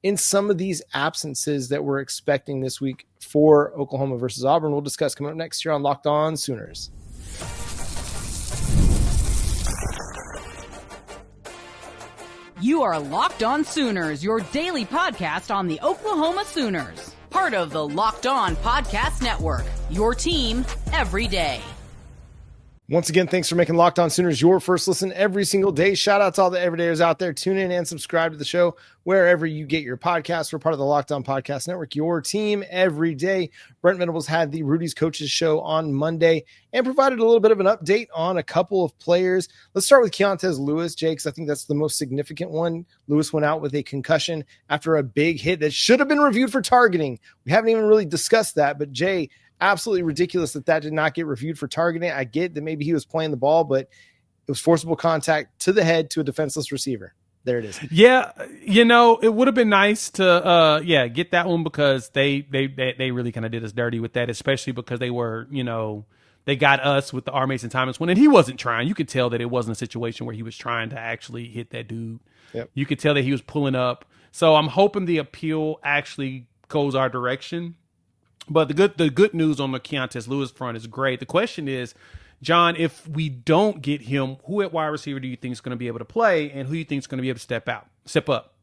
in some of these absences that we're expecting this week for Oklahoma versus Auburn. We'll discuss coming up next year on Locked On Sooners. You are Locked On Sooners, your daily podcast on the Oklahoma Sooners. Part of the Locked On Podcast Network, your team every day. Once again, thanks for making Locked On Sooners your first listen every single day. Shout out to all the everydayers out there. Tune in and subscribe to the show wherever you get your podcasts. We're part of the Locked On Podcast Network, your team every day. Brent Venables had the Rudy's Coaches show on Monday and provided a little bit of an update on a couple of players. Let's start with Keontez Lewis, Jay, because I think that's the most significant one. Lewis went out with a concussion after a big hit that should have been reviewed for targeting. We haven't even really discussed that, but Jay, absolutely ridiculous that did not get reviewed for targeting. I get that maybe he was playing the ball, but it was forcible contact to the head to a defenseless receiver. There it is. Yeah, it would have been nice to get that one, because they really kind of did us dirty with that, especially because they were, they got us with the R. Mason Thomas one, and he wasn't trying. You could tell that it wasn't a situation where he was trying to actually hit that dude. Yep. You could tell that he was pulling up. So I'm hoping the appeal actually goes our direction. But the good news on the Keontez Lewis front is great. The question is, John, if we don't get him, who at wide receiver do you think is going to be able to play, and who you think is going to be able to step up?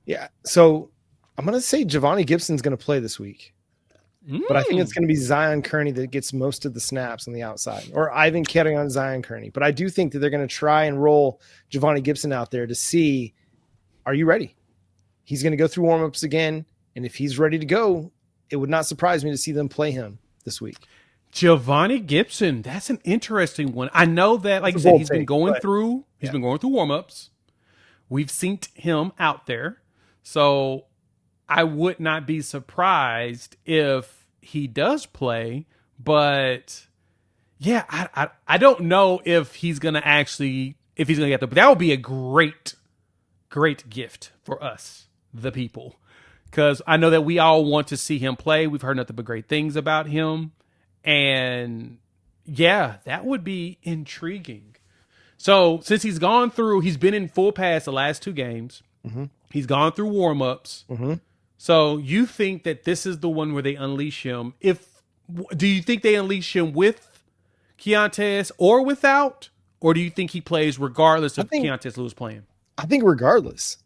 Yeah, so I'm going to say Javonnie Gibson's going to play this week. But I think it's going to be Zion Kearney that gets most of the snaps on the outside, or Ivan Keontez Zion Kearney. But I do think that they're going to try and roll Javonnie Gibson out there to see, are you ready? He's going to go through warmups again, and if he's ready to go, it would not surprise me to see them play him this week. Javonnie Gibson, that's an interesting one. I know that, like you said, he's been going through warmups. We've seen him out there. So I would not be surprised if he does play, but yeah, I don't know if he's going to get but that would be a great gift for us, the people. Because I know that we all want to see him play. We've heard nothing but great things about him. And yeah, that would be intriguing. So since he's been in full pass the last 2 games. Mm-hmm. He's gone through warmups. Mm-hmm. So you think that this is the one where they unleash him? Do you think they unleash him with Keontez or without? Or do you think he plays regardless of Keontez Lewis playing? I think regardless.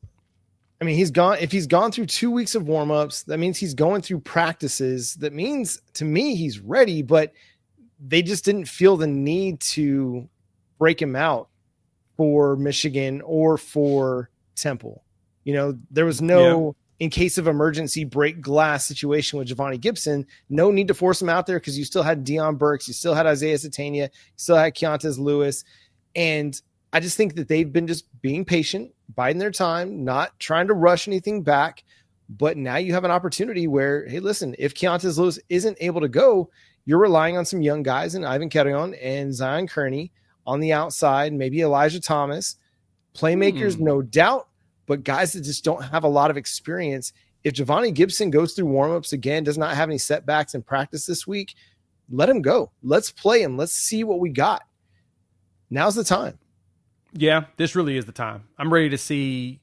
I mean, if he's gone through 2 weeks of warmups, that means he's going through practices. That means, to me, he's ready, but they just didn't feel the need to break him out for Michigan or for Temple. There was no, in case of emergency, break glass situation with Javonnie Gibson. No need to force him out there because you still had Deion Burks, you still had Isaiah Satania, you still had Keontez Lewis. And I just think that they've been just being patient, biding their time, not trying to rush anything back. But now you have an opportunity where, hey, listen, if Keontez Lewis isn't able to go, you're relying on some young guys in Ivan Keontez and Zion Kearney on the outside, maybe Elijah Thomas. Playmakers, no doubt, but guys that just don't have a lot of experience. If Javonnie Gibson goes through warmups again, does not have any setbacks in practice this week, let him go. Let's play him. Let's see what we got. Now's the time. Yeah, this really is the time. I'm ready to see.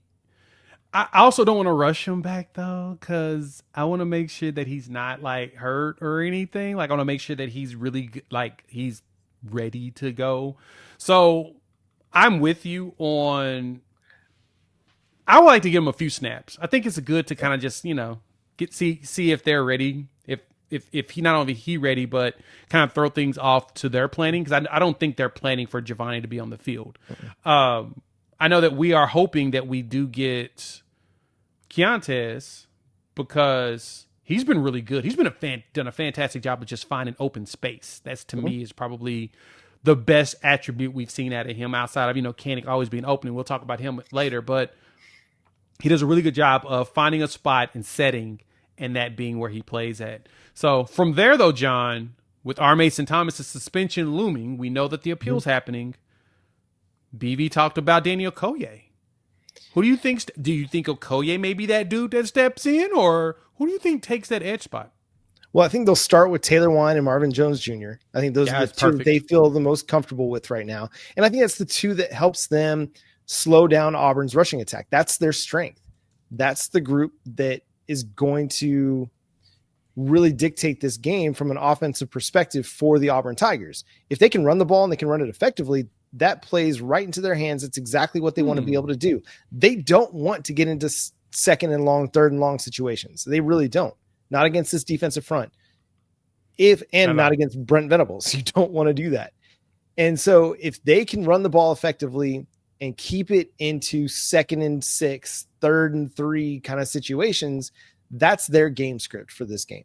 I also don't want to rush him back, though, because I want to make sure that he's not, hurt or anything. I want to make sure that he's really, he's ready to go. So I'm with you on. I would like to give him a few snaps. I think it's good to kind of just, see if they're ready. If he not only he ready, but kind of throw things off to their planning, because I don't think they're planning for Javonnie to be on the field. I know that we are hoping that we do get Keontez because he's been really good. He's been done a fantastic job of just finding open space. That's to me is probably the best attribute we've seen out of him outside of Kanik always being open. And we'll talk about him later, but he does a really good job of finding a spot and setting, and that being where he plays at. So from there, though, John, with R. Mason Thomas' suspension looming, we know that the appeal's happening. BV talked about Daniel Okoye. Who do you think? Do you think Okoye may be that dude that steps in, or who do you think takes that edge spot? Well, I think they'll start with Taylor Wine and Marvin Jones Jr. I think those are the two they feel the most comfortable with right now. And I think that's the two that helps them slow down Auburn's rushing attack. That's their strength. that's the group that is going to really dictate this game from an offensive perspective for the Auburn Tigers. If they can run the ball and they can run it effectively, that plays right into their hands. It's exactly what they want to be able to do. They don't want to get into second and long, third and long situations. They really don't. Not against this defensive front. Not against Brent Venables. You don't want to do that. And so if they can run the ball effectively and keep it into 2nd and 6, 3rd and 3 kind of situations, that's their game script for this game.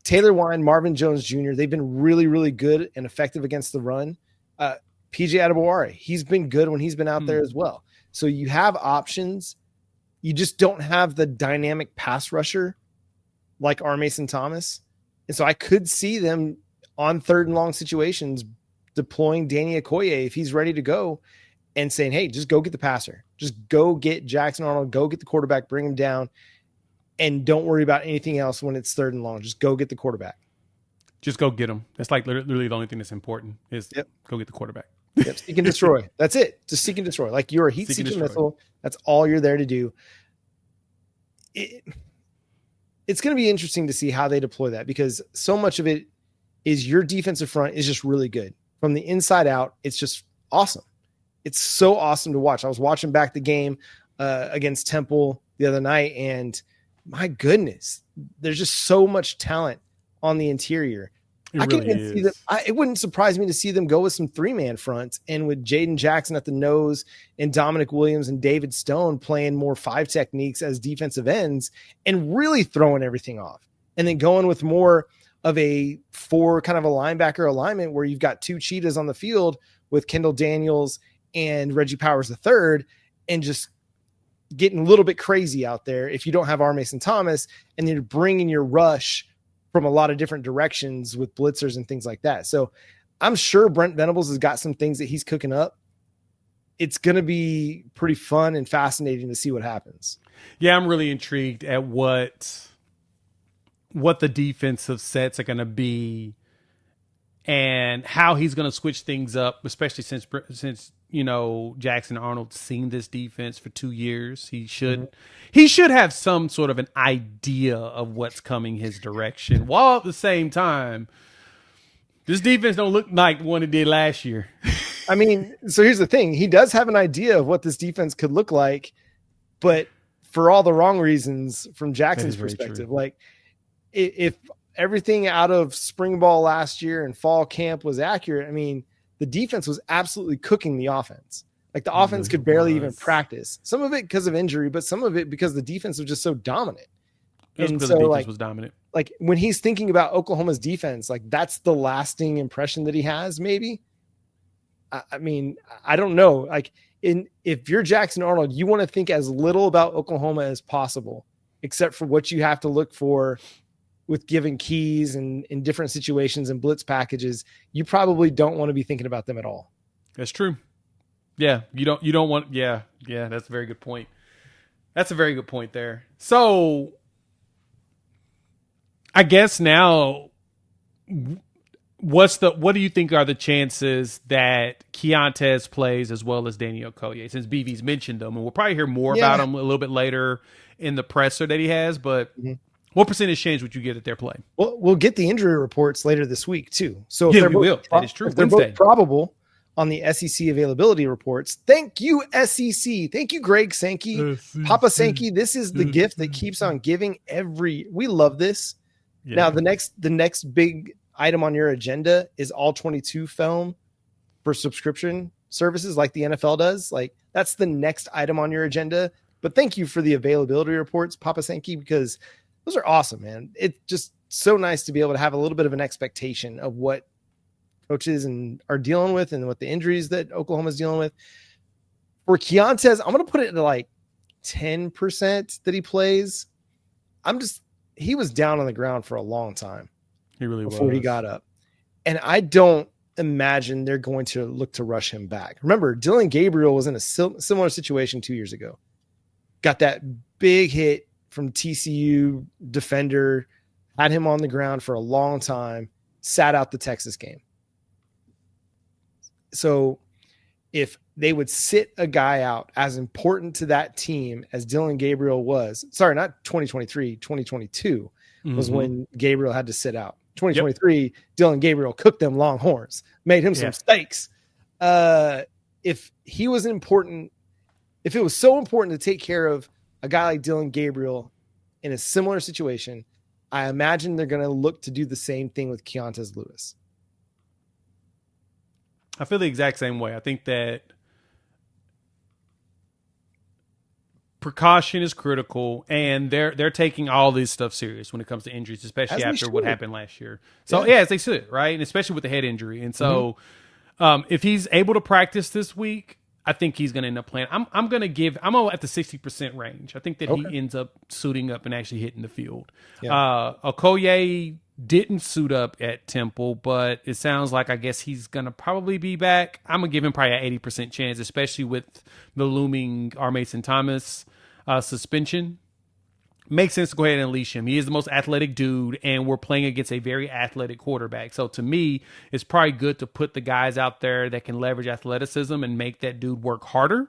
Taylor Wine, Marvin Jones Jr., they've been really, really good and effective against the run. PJ Adebaware, he's been good when he's been out there as well. So you have options. You just don't have the dynamic pass rusher like R. Mason Thomas. And so I could see them on 3rd and long situations deploying Danny Okoye if he's ready to go and saying, hey, just go get the passer. Just go get Jackson Arnold, go get the quarterback, bring him down, and don't worry about anything else when it's 3rd and long. Just go get the quarterback. Just go get him. That's like literally the only thing that's important is go get the quarterback. Yep, seek and destroy. That's it. Just seek and destroy. Like you're a heat-seeking missile. That's all you're there to do. It's going to be interesting to see how they deploy that because so much of it is your defensive front is just really good. From the inside out, it's just awesome. It's so awesome to watch. I was watching back the game against Temple the other night, and my goodness, there's just so much talent on the interior. I can even see that. It wouldn't surprise me to see them go with some 3-man fronts and with Jaden Jackson at the nose and Dominic Williams and David Stone playing more 5 techniques as defensive ends and really throwing everything off. And then going with more of a 4 kind of a linebacker alignment where you've got 2 cheetahs on the field with Kendall Daniels and Reggie Powers III and just getting a little bit crazy out there if you don't have R. Mason Thomas and then you're bringing your rush from a lot of different directions with blitzers and things like that. So I'm sure Brent Venables has got some things that he's cooking up. It's going to be pretty fun and fascinating to see what happens. Yeah, I'm really intrigued at what the defensive sets are going to be and how he's going to switch things up, especially since Jackson Arnold's seen this defense for 2 years. He should have some sort of an idea of what's coming his direction, while at the same time, this defense don't look like one it did last year. I mean, so here's the thing. He does have an idea of what this defense could look like, but for all the wrong reasons from Jackson's perspective. Like if everything out of spring ball last year and fall camp was accurate, I mean, the defense was absolutely cooking the offense. Like the offense could barely even practice. Some of it because of injury, but some of it because the defense was just so dominant. And so the defense was dominant. Like when he's thinking about Oklahoma's defense, like that's the lasting impression that he has maybe. I mean, I don't know. Like if you're Jackson Arnold, you want to think as little about Oklahoma as possible, except for what you have to look for with giving keys and in different situations and blitz packages. You probably don't want to be thinking about them at all. That's true. Yeah. You don't want, yeah. That's a very good point. That's a very good point there. So I guess now what do you think are the chances that Keontez plays as well as Danny Okoye, since BV's mentioned them, and we'll probably hear more about him a little bit later in the presser that he has, but what percentage chance would you get at their play? Well, we'll get the injury reports later this week too. So if we will. That is true. If they're both probable on the SEC availability reports. Thank you, SEC. Thank you, Greg Sankey, Papa Sankey. This is the gift that keeps on giving. We love this. Yeah. Now the next big item on your agenda is all 22 film for subscription services like the NFL does. Like that's the next item on your agenda. But thank you for the availability reports, Papa Sankey, because those are awesome, man. It's just so nice to be able to have a little bit of an expectation of what coaches are dealing with and what the injuries that Oklahoma's dealing with. For Keontez, I'm going to put it to like 10% that he plays. He was down on the ground for a long time. He really was. Before he got up. And I don't imagine they're going to look to rush him back. Remember, Dylan Gabriel was in a similar situation 2 years ago. Got that big hit from TCU defender, had him on the ground for a long time, sat out the Texas game. So if they would sit a guy out as important to that team as Dillon Gabriel was. Sorry, not 2023, 2022 was when Gabriel had to sit out. 2023, Dillon Gabriel cooked them Longhorns, made him some steaks. If he was important, if it was so important to take care of a guy like Dillon Gabriel in a similar situation, I imagine they're going to look to do the same thing with Keontez Lewis. I feel the exact same way. I think that precaution is critical, and they're taking all this stuff serious when it comes to injuries, especially after what happened last year. So as they should, right? And especially with the head injury. And so if he's able to practice this week, I think he's going to end up playing. I'm at the 60% range. I think that he ends up suiting up and actually hitting the field. Okoye didn't suit up at Temple, but it sounds like I guess he's going to probably be back. I'm going to give him probably an 80% chance, especially with the looming R. Mason Thomas suspension. Makes sense to go ahead and unleash him. He is the most athletic dude, and we're playing against a very athletic quarterback. So to me, it's probably good to put the guys out there that can leverage athleticism and make that dude work harder.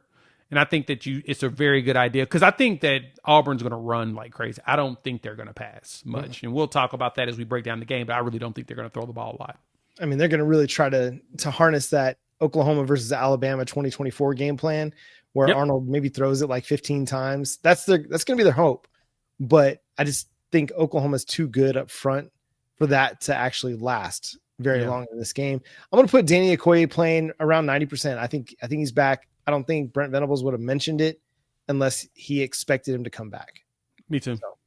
And I think that it's a very good idea because I think that Auburn's going to run like crazy. I don't think they're going to pass much. And we'll talk about that as we break down the game, but I really don't think they're going to throw the ball a lot. I mean, they're going to really try to harness that Oklahoma versus Alabama 2024 game plan where Arnold maybe throws it like 15 times. That's going to be their hope. But I just think Oklahoma's too good up front for that to actually last very long in this game. I'm going to put Danny Okoye playing around 90%. I think he's back. I don't think Brent Venables would have mentioned it unless he expected him to come back. Me too. So,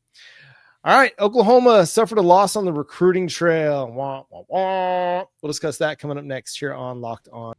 all right. Oklahoma suffered a loss on the recruiting trail. Wah, wah, wah. We'll discuss that coming up next here on Locked On.